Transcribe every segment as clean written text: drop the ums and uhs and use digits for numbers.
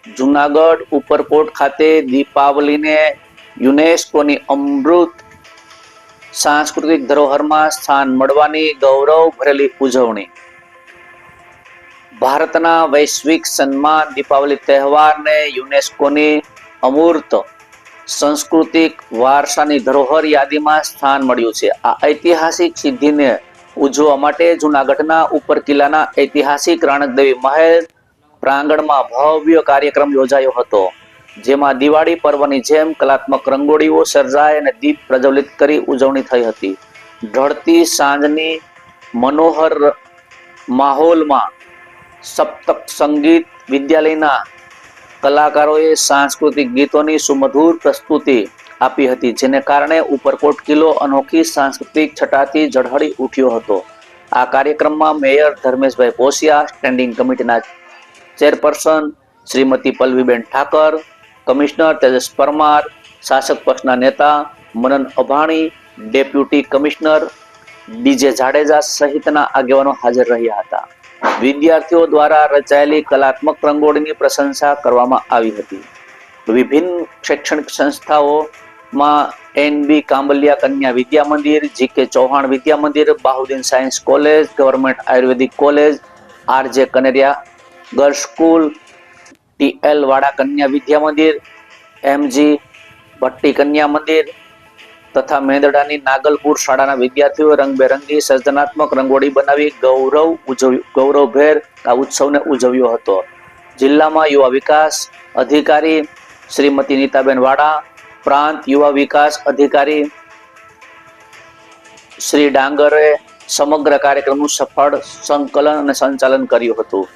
જૂનાગઢ ઉપરકોટ ખાતે દીપાવલીને યુનેસ્કોની અમૃત સાંસ્કૃતિક ધરોહરમાં સ્થાન મળવાની ગૌરવ ભરેલી ઉજવણી. ભારતના વૈશ્વિક સન્માન દીપાવલી તહેવારને યુનેસ્કોની અમૂર્ત સાંસ્કૃતિક વારસાની ધરોહર યાદીમાં સ્થાન મળ્યું છે. આ ઐતિહાસિક સિદ્ધિને ઉજવવા માટે જૂનાગઢના ઉપર કિલ્લાના ઐતિહાસિક રાણકદેવી મહેલ પ્રાંગણમાં ભવ્ય કાર્યક્રમ યોજાયો હતો, જેમાં દિવાળી પર્વની જેમ કલાત્મક રંગોળીઓ સર્જાઈ અને દીપ પ્રજ્વલિત કરી ઉજવણી થઈ હતી. ઢળતી સાંજની મનોહર માહોલમાં સપ્તક સંગીત વિદ્યાલયના કલાકારોએ સાંસ્કૃતિક ગીતોની સુમધુર પ્રસ્તુતિ આપી હતી, જેને કારણે ઉપરકોટ કિલ્લો અનોખી સાંસ્કૃતિક છટાથી ઝળહળી ઉઠ્યો હતો. આ કાર્યક્રમમાં મેયર ધર્મેશભાઈ પોસિયા, સ્ટેન્ડિંગ કમિટીના ચેરપર્સન શ્રીમતી પલ્લવીબેન ઠાકર, કમિશનર તેજસ પરમાર, શાસક પક્ષના નેતા મનન Abhani, deputy commissioner DJ Jadeja સહિતના આગેવાનો હાજર રહ્યા હતા. વિદ્યાર્થીઓ દ્વારા રચાયેલી કલાત્મક રંગોળીની પ્રશંસા કરવામાં આવી હતી. વિભિન્ન શૈક્ષણિક સંસ્થાઓમાં એનબી કાંબલિયા કન્યા Vidya Mandir, GK Chauhan Vidya Mandir, Bahauddin science college, government ayurvedic college, RJ Kaneria girls school, TL Vada Kanya Vidya Mandir, MG Bhatti કન્યા મંદિર તથા મેંદરડાની નાગલપુર શાળાના વિદ્યાર્થીઓએ રંગબેરંગી સર્જનાત્મક રંગોળી બનાવી ગૌરવભેર આ ઉત્સવને ઉજવ્યો હતો. જિલ્લામાં યુવા વિકાસ અધિકારી શ્રીમતી નીતાબેન વાડા, પ્રાંત યુવા વિકાસ અધિકારી શ્રી ડાંગરે સમગ્ર કાર્યક્રમનું સફળ સંકલન અને સંચાલન કર્યું હતું.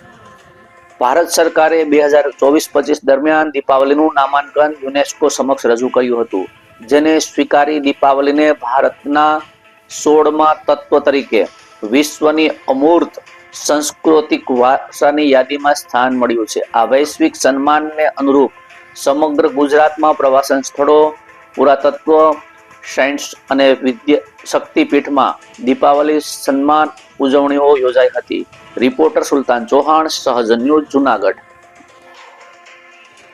ભારત સરકારે 2024-25 દરમિયાન દીપાવલીનું નામાંકન યુનેસ્કો સમક્ષ રજૂ કર્યું હતું, જેને સ્વીકારી દીપાવલીને ભારતના 16મા તત્વ તરીકે વિશ્વની અમૂર્ત સાંસ્કૃતિક વારસાની યાદીમાં સ્થાન મળ્યું છે. આ વૈશ્વિક સન્માનને અનુરૂપ સમગ્ર ગુજરાતમાં પ્રવાસન સ્થળો, પુરાતત્વ, સાયન્સ અને શક્તિપીઠમાં દીપાવલી સન્માન ઉજવણીઓ યોજાઈ હતી. રિપોર્ટર સુલતાન ચૌહાણ, સહજ ન્યૂઝ, જૂનાગઢ.